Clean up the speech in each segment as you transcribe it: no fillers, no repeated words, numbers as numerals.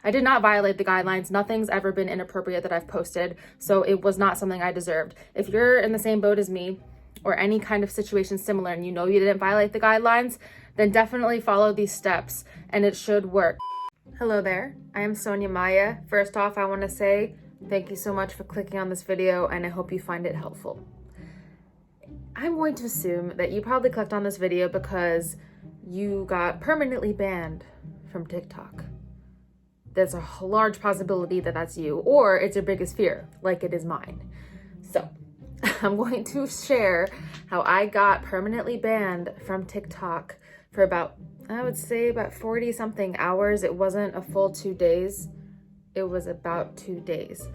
I did not violate the guidelines. Nothing's ever been inappropriate that I've posted, so it was not something I deserved. If you're in the same boat as me or any kind of situation similar and you know you didn't violate the guidelines, then definitely follow these steps and it should work. Hello there, I am Sonya Maya. First off, I want to say thank you so much for clicking on this video and I hope you find it helpful. I'm going to assume that you probably clicked on this video because you got permanently banned from TikTok. There's a large possibility that that's you, or it's your biggest fear, like it is mine. So I'm going to share how I got permanently banned from TikTok for about, I would say about 40 something hours. It wasn't a full 2 days. It was about 2 days.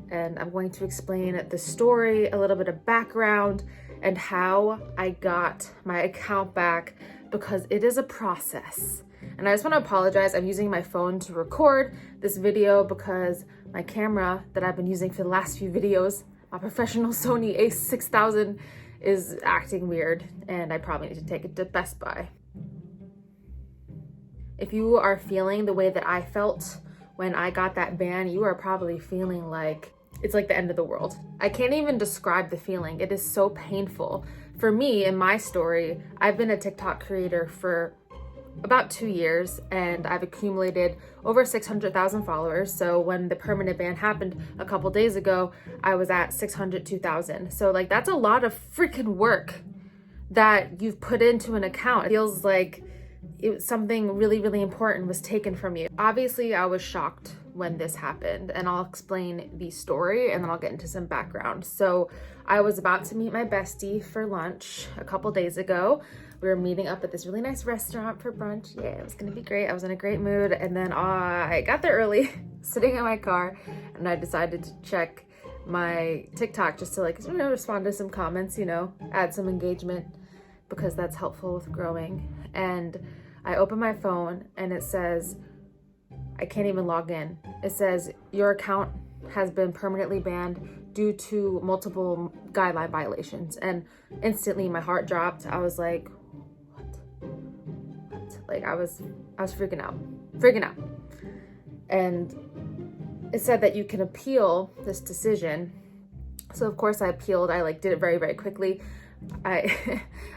And I'm going to explain the story, a little bit of background, and how I got my account back, because it is a process. And I just want to apologize. I'm using my phone to record this video because my camera that I've been using for the last few videos, my professional Sony a6000, is acting weird and I probably need to take it to Best Buy. If you are feeling the way that I felt when I got that ban, you are probably feeling like it's like the end of the world. I can't even describe the feeling. It is so painful. For me, in my story, I've been a TikTok creator for about 2 years and I've accumulated over 600,000 followers. So when the permanent ban happened a couple days ago, I was at 602,000. So like that's a lot of freaking work that you've put into an account. It feels like something really, really important was taken from you. Obviously, I was shocked when this happened, and I'll explain the story and then I'll get into some background. So I was about to meet my bestie for lunch a couple days ago. We were meeting up at this really nice restaurant for brunch. Yeah, it was gonna be great. I was in a great mood. And then I got there early, sitting in my car, and I decided to check my TikTok just to respond to some comments, add some engagement, because that's helpful with growing. And I open my phone and it says, I can't even log in. It says, your account has been permanently banned due to multiple guideline violations. And instantly my heart dropped. I was like, what? Like I was freaking out. And it said that you can appeal this decision. So of course I appealed. I did it very, very quickly. I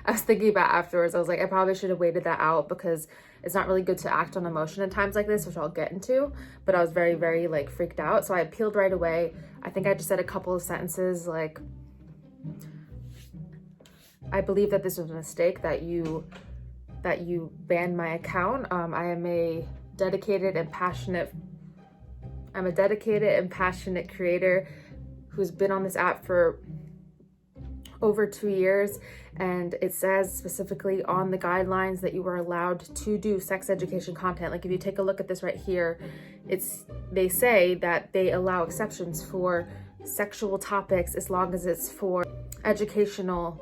was thinking about afterwards, I was like, I probably should have waited that out because it's not really good to act on emotion in times like this, which I'll get into, but I was very, very freaked out. So I appealed right away. I think I just said a couple of sentences like, I believe that this was a mistake that you banned my account. I'm a dedicated and passionate creator who's been on this app for over 2 years, and it says specifically on the guidelines that you are allowed to do sex education content. Like if you take a look at this right here, they say that they allow exceptions for sexual topics as long as it's for educational,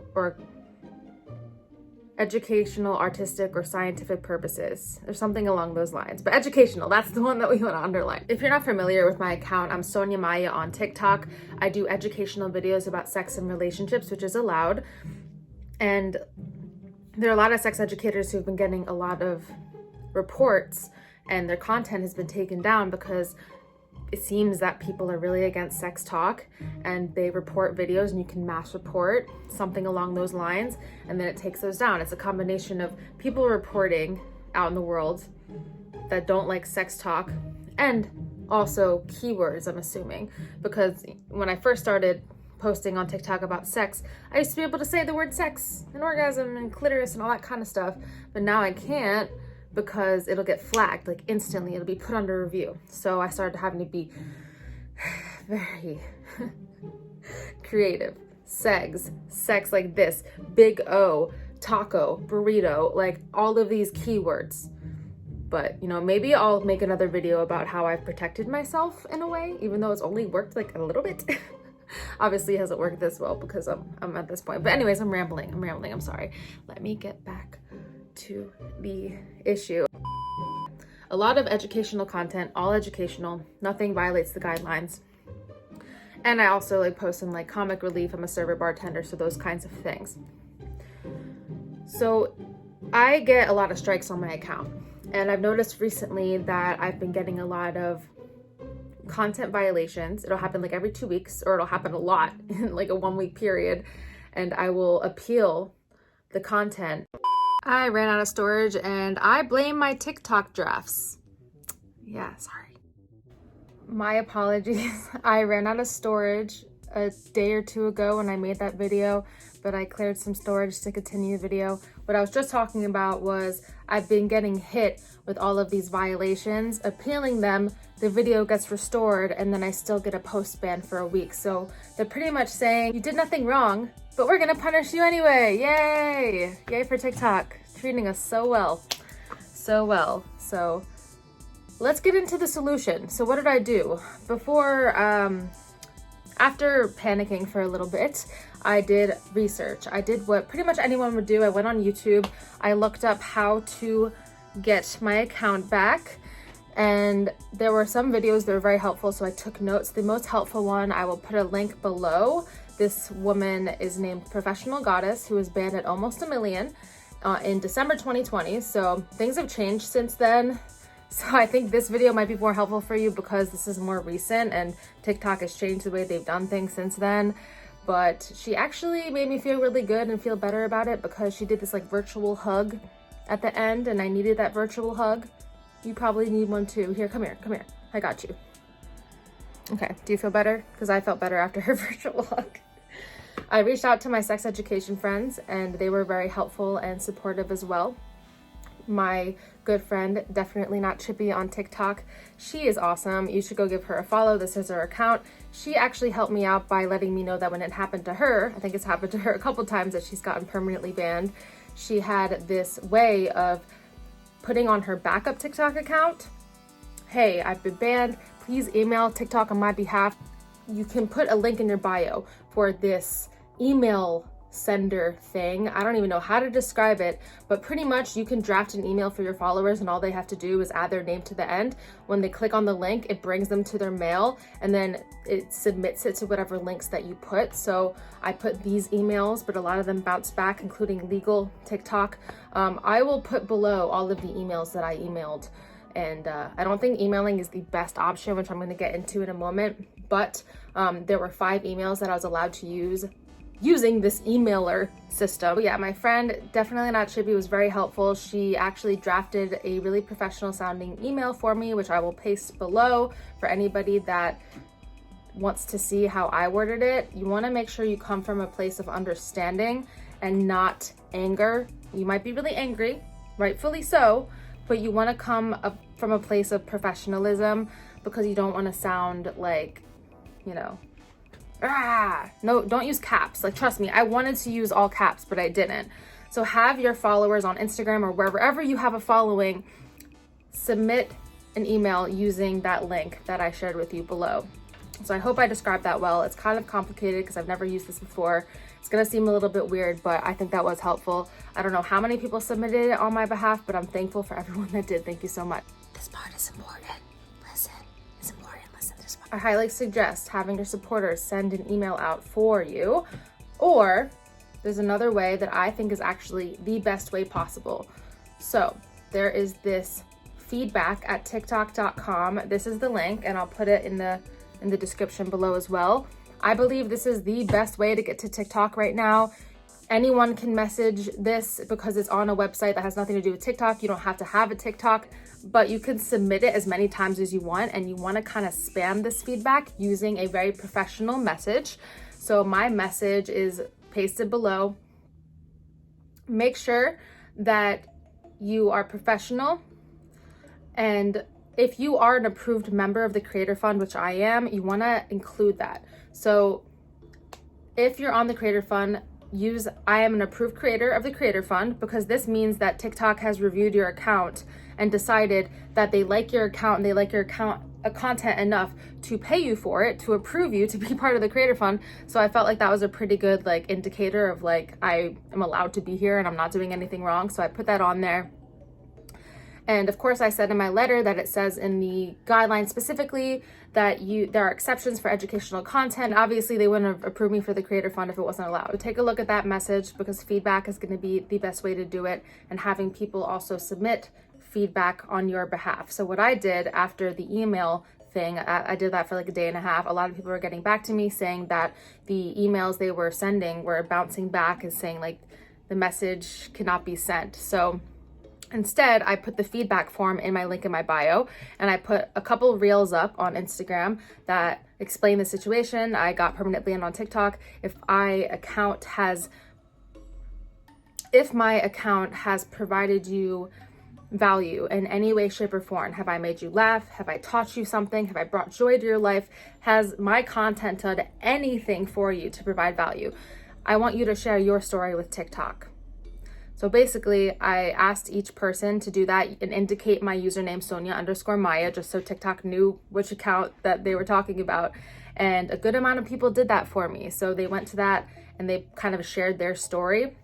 artistic, or scientific purposes, or something along those lines. But educational, that's the one that we want to underline. If you're not familiar with my account, I'm Sonya Maya on TikTok. I do educational videos about sex and relationships, which is allowed. And there are a lot of sex educators who've been getting a lot of reports, and their content has been taken down because it seems that people are really against sex talk, and they report videos, and you can mass report something along those lines, and then it takes those down. It's a combination of people reporting out in the world that don't like sex talk, and also keywords, I'm assuming, because when I first started posting on TikTok about sex, I used to be able to say the word sex and orgasm and clitoris and all that kind of stuff, but now I can't, because it'll get flagged instantly. It'll be put under review. So I started having to be very creative. Sex like this, big O, taco, burrito, all of these keywords. But maybe I'll make another video about how I've protected myself in a way, even though it's only worked a little bit. Obviously it hasn't worked this well because I'm at this point. But anyways, I'm rambling, I'm sorry. Let me get back to the issue. A lot of educational content, all educational, nothing violates the guidelines. And I also post in comic relief. I'm a server bartender, so those kinds of things. So I get a lot of strikes on my account. And I've noticed recently that I've been getting a lot of content violations. It'll happen like every 2 weeks, or it'll happen a lot in like a 1 week period, and I will appeal the content. I ran out of storage and I blame my TikTok drafts. Yeah, sorry. My apologies. I ran out of storage a day or two ago when I made that video, but I cleared some storage to continue the video. What I was just talking about was I've been getting hit with all of these violations. Appealing them, the video gets restored, and then I still get a post ban for a week. So they're pretty much saying, you did nothing wrong, but we're gonna punish you anyway. Yay! Yay for TikTok, treating us so well. So well. So let's get into the solution. So what did I do? After panicking for a little bit, I did research. I did what pretty much anyone would do. I went on YouTube. I looked up how to get my account back, and there were some videos that were very helpful, so I took notes. The most helpful one, I will put a link below. This woman is named Professional Goddess, who was banned at almost 1 million in December 2020. So things have changed since then. So I think this video might be more helpful for you because this is more recent and TikTok has changed the way they've done things since then. But she actually made me feel really good and feel better about it because she did this like virtual hug at the end, and I needed that virtual hug. You probably need one too. Here, come here, come here. I got you. Okay, do you feel better? Because I felt better after her virtual hug. I reached out to my sex education friends and they were very helpful and supportive as well. My good friend, definitely not Chippy on TikTok, she is awesome. You should go give her a follow. This is her account. She actually helped me out by letting me know that when it happened to her, I think it's happened to her a couple times that she's gotten permanently banned, she had this way of putting on her backup TikTok account, hey, I've been banned, please email TikTok on my behalf. You can put a link in your bio for this email sender thing. I don't even know how to describe it, but pretty much you can draft an email for your followers and all they have to do is add their name to the end. When they click on the link, it brings them to their mail and then it submits it to whatever links that you put. So I put these emails, but a lot of them bounce back, including legal TikTok. I will put below all of the emails that I emailed. And I don't think emailing is the best option, which I'm going to get into in a moment, but there were 5 emails that I was allowed to use using this emailer system. But yeah, my friend, definitely not Chippy, was very helpful. She actually drafted a really professional sounding email for me, which I will paste below for anybody that wants to see how I worded it. You want to make sure you come from a place of understanding and not anger. You might be really angry, rightfully so, but you want to come up from a place of professionalism because you don't want to sound like, you know, no, don't use caps. Like, trust me, I wanted to use all caps, but I didn't. So have your followers on Instagram or wherever you have a following, submit an email using that link that I shared with you below. So I hope I described that well. It's kind of complicated because I've never used this before. It's gonna seem a little bit weird, but I think that was helpful. I don't know how many people submitted it on my behalf, but I'm thankful for everyone that did. Thank you so much. This part is important. Listen, it's important. Listen to this part. I highly suggest having your supporters send an email out for you, or there's another way that I think is actually the best way possible. So there is this feedback@tiktok.com. This is the link, and I'll put it in the description below as well. I believe this is the best way to get to TikTok right now. Anyone can message this because it's on a website that has nothing to do with TikTok. You don't have to have a TikTok, but you can submit it as many times as you want, and you want to kind of spam this feedback using a very professional message. So my message is pasted below. Make sure that you are professional, and if you are an approved member of the Creator Fund, which I am, you want to include that. So if you're on the Creator Fund, use I am an approved creator of the Creator Fund, because this means that TikTok has reviewed your account and decided that they like your account and they like your account content enough to pay you for it, to approve you to be part of the Creator Fund. So I felt like that was a pretty good like indicator of like I am allowed to be here and I'm not doing anything wrong. So I put that on there. And of course, I said in my letter that it says in the guideline specifically that there are exceptions for educational content. Obviously, they wouldn't have approved me for the Creator Fund if it wasn't allowed. Take a look at that message, because feedback is going to be the best way to do it. And having people also submit feedback on your behalf. So what I did after the email thing, I did that for like a day and a half. A lot of people were getting back to me saying that the emails they were sending were bouncing back and saying like the message cannot be sent. So instead, I put the feedback form in my link in my bio, and I put a couple reels up on Instagram that explain the situation. I got permanent banned on TikTok. If my account has provided you value in any way, shape, or form, have I made you laugh? Have I taught you something? Have I brought joy to your life? Has my content done anything for you to provide value? I want you to share your story with TikTok. So basically, I asked each person to do that and indicate my username Sonya_Maya, just so TikTok knew which account that they were talking about. And a good amount of people did that for me. So they went to that and they kind of shared their story.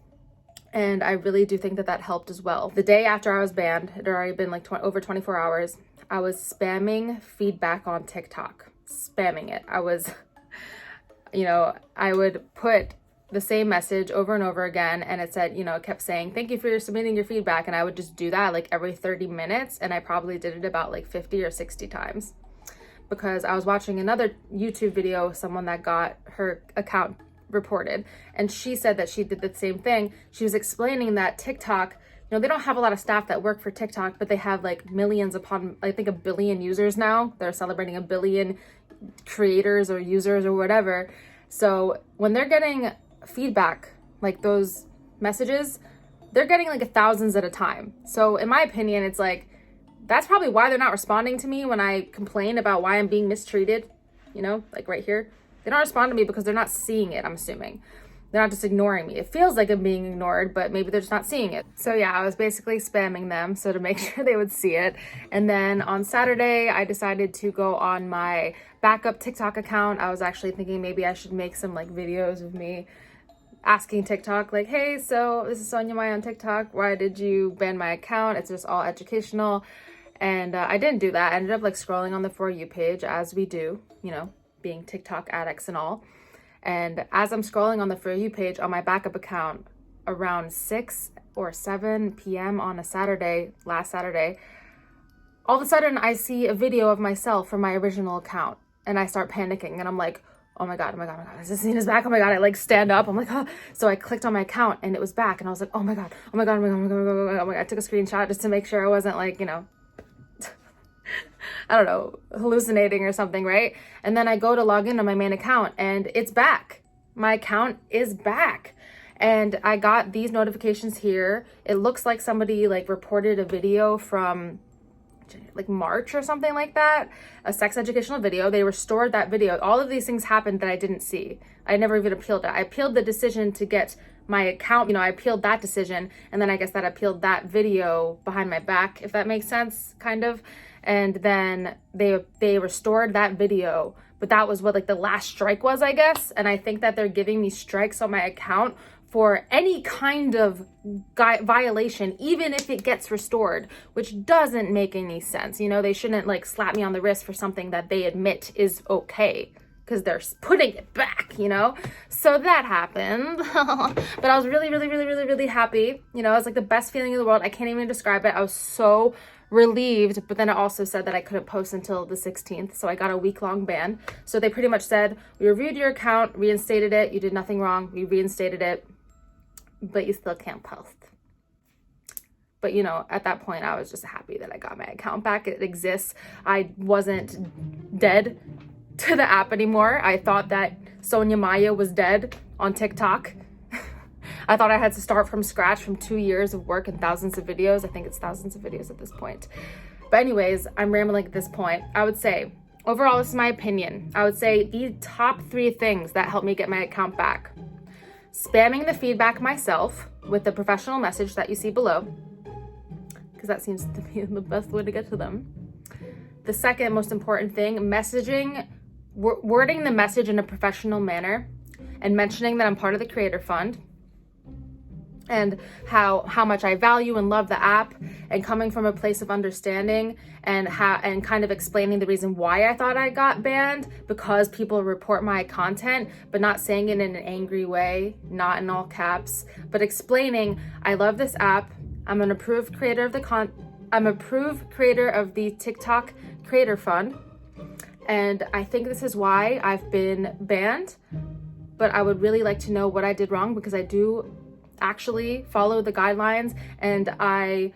And I really do think that that helped as well. The day after I was banned, it had already been like over 24 hours, I was spamming feedback on TikTok, spamming it. I was, I would put the same message over and over again, and it said, it kept saying, thank you for submitting your feedback. And I would just do that like every 30 minutes. And I probably did it about like 50 or 60 times, because I was watching another YouTube video of someone that got her account reported, and she said that she did the same thing. She was explaining that TikTok, they don't have a lot of staff that work for TikTok, but they have like millions upon, I think, 1 billion users now. They're celebrating 1 billion creators or users or whatever. So when they're getting feedback, like those messages, they're getting like thousands at a time. So in my opinion, it's like, that's probably why they're not responding to me when I complain about why I'm being mistreated, like right here. They don't respond to me because they're not seeing it, I'm assuming. They're not just ignoring me. It feels like I'm being ignored, but maybe they're just not seeing it. So yeah, I was basically spamming them so to make sure they would see it. And then on Saturday, I decided to go on my backup TikTok account. I was actually thinking maybe I should make some like videos of me asking TikTok like, hey, so this is Sonya Maya on TikTok. Why did you ban my account? It's just all educational. And I didn't do that. I ended up like scrolling on the For You page, as we do, being TikTok addicts and all. And as I'm scrolling on the For You page on my backup account around 6 or 7 p.m. on a Saturday, last Saturday, all of a sudden I see a video of myself from my original account, and I start panicking, and I'm like, oh my God, is this scene is back? Oh my God, I like stand up. I'm like, oh. So I clicked on my account and it was back, and I was like, oh my God. I took a screenshot just to make sure I wasn't like, I don't know, hallucinating or something, right? And then I go to log in on my main account and it's back. My account is back. And I got these notifications here. It looks like somebody like reported a video from like March or something like that, a sex educational video. They restored that video. All of these things happened that I didn't see. I never even appealed it. I appealed the decision to get my account, I appealed that decision, and then I guess that appealed that video behind my back, if that makes sense, kind of. And then they restored that video, but that was what like the last strike was, I guess. And I think that they're giving me strikes on my account for any kind of violation, even if it gets restored, which doesn't make any sense. They shouldn't like slap me on the wrist for something that they admit is okay, because they're putting it back, So that happened. But I was really, really, really, really, really happy. It was like the best feeling in the world. I can't even describe it. I was so relieved, but then it also said that I couldn't post until the 16th. So I got a week-long ban. So they pretty much said, we reviewed your account, reinstated it. You did nothing wrong. We reinstated it, but you still can't post. But at that point, I was just happy that I got my account back. It exists. I wasn't dead to the app anymore. I thought that Sonya Maya was dead on TikTok. I thought I had to start from scratch from 2 years of work and thousands of videos. I think it's thousands of videos at this point. But anyways, I'm rambling at this point. I would say, overall, this is my opinion. I would say the top 3 things that helped me get my account back: spamming the feedback myself with the professional message that you see below, because that seems to be the best way to get to them. The second most important thing, wording the message in a professional manner and mentioning that I'm part of the Creator Fund and how much I value and love the app, and coming from a place of understanding and kind of explaining the reason why I thought I got banned, because people report my content, but not saying it in an angry way, not in all caps, but explaining I love this app. I'm an approved creator of the I'm a approved creator of the TikTok Creator Fund, and I think this is why I've been banned, but I would really like to know what I did wrong, because I do actually follow the guidelines and I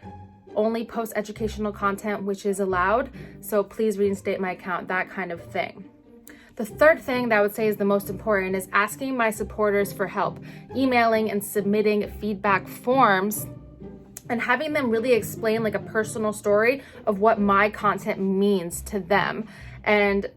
only post educational content which is allowed, so please reinstate my account, that kind of thing. The third thing that I would say is the most important is asking my supporters for help, emailing and submitting feedback forms, and having them really explain like a personal story of what my content means to them. And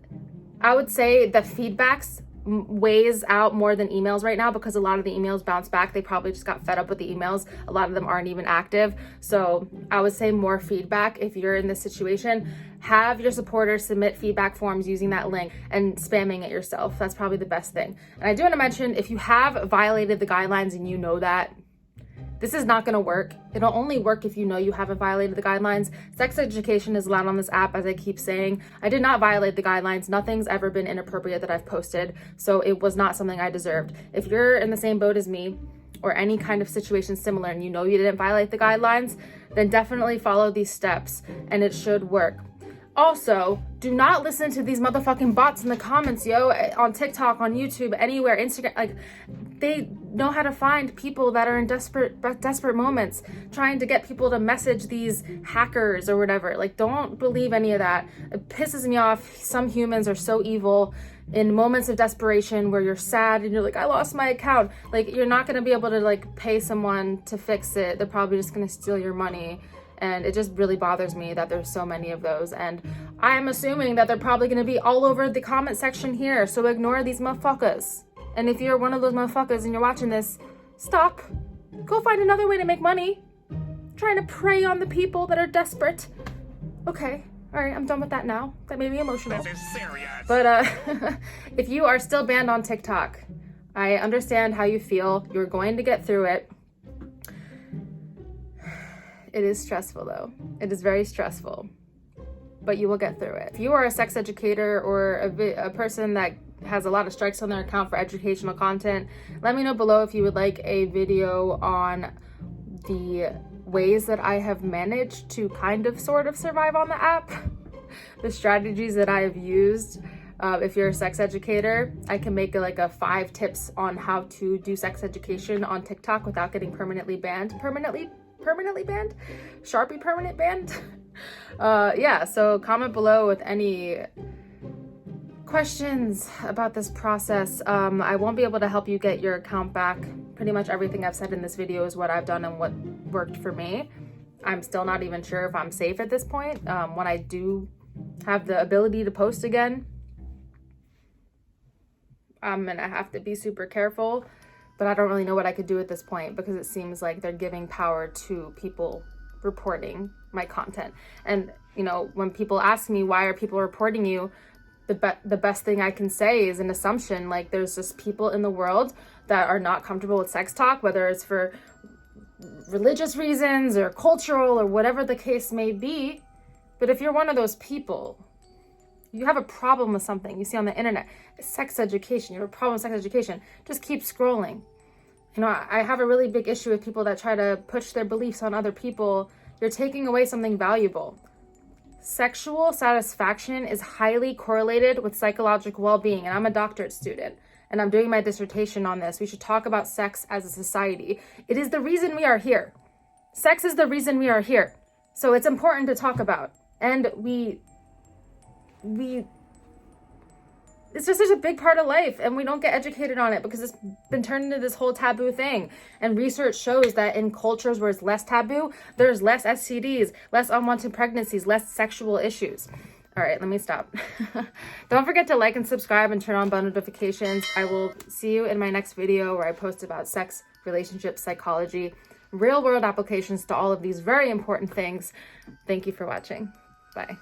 I would say that feedbacks weighs out more than emails right now, because a lot of the emails bounce back. They probably just got fed up with the emails. A lot of them aren't even active. So I would say more feedback. If you're in this situation, have your supporters submit feedback forms using that link and spamming it yourself. That's probably the best thing. And I do want to mention, if you have violated the guidelines and you know that, this is not going to work. It'll only work if you know you haven't violated the guidelines. Sex education is allowed on this app, as I keep saying. I did not violate the guidelines. Nothing's ever been inappropriate that I've posted, so it was not something I deserved. If you're in the same boat as me, or any kind of situation similar, and you know you didn't violate the guidelines, then definitely follow these steps, and it should work. Also, do not listen to these motherfucking bots in the comments, yo, on TikTok, on YouTube, anywhere, Instagram. Like, they know how to find people that are in desperate moments, trying to get people to message these hackers or whatever. Like, don't believe any of that. It pisses me off. Some humans are so evil. In moments of desperation where you're sad and you're like, I lost my account. Like, you're not going to be able to like pay someone to fix it. They're probably just going to steal your money. And it just really bothers me that there's so many of those. And I'm assuming that they're probably going to be all over the comment section here. So ignore these motherfuckers. And if you're one of those motherfuckers and you're watching this, stop. Go find another way to make money. Trying to prey on the people that are desperate. Okay. All right, I'm done with that now. That made me emotional. This is serious. But if you are still banned on TikTok, I understand how you feel. You're going to get through it. It is stressful though. It is very stressful, but you will get through it. If you are a sex educator or a person that has a lot of strikes on their account for educational content, let me know below if you would like a video on the ways that I have managed to kind of sort of survive on the app, the strategies that I have used. If you're a sex educator, I can make like a 5 tips on how to do sex education on TikTok without getting permanently banned. Permanently banned? Sharpie permanent banned? Yeah, so comment below with any questions about this process. I won't be able to help you get your account back. Pretty much everything I've said in this video is what I've done and what worked for me. I'm still not even sure if I'm safe at this point. When I do have the ability to post again, I'm gonna have to be super careful. But I don't really know what I could do at this point, because it seems like they're giving power to people reporting my content. And, you know, when people ask me, why are people reporting you? The best thing I can say is an assumption. Like, there's just people in the world that are not comfortable with sex talk, whether it's for religious reasons or cultural or whatever the case may be. But if you're one of those people, you have a problem with something you see on the internet, sex education, you have a problem with sex education, just keep scrolling. You know, I have a really big issue with people that try to push their beliefs on other people. You're taking away something valuable. Sexual satisfaction is highly correlated with psychological well-being, and I'm a doctorate student, and I'm doing my dissertation on this. We should talk about sex as a society. It is the reason we are here. Sex is the reason we are here. So it's important to talk about. And it's just such a big part of life, and we don't get educated on it because it's been turned into this whole taboo thing. And research shows that in cultures where it's less taboo, there's less STDs, less unwanted pregnancies, less sexual issues. All right, let me stop. Don't forget to like and subscribe and turn on bell notifications. I will see you in my next video where I post about sex, relationships, psychology, real world applications to all of these very important things. Thank you for watching. Bye.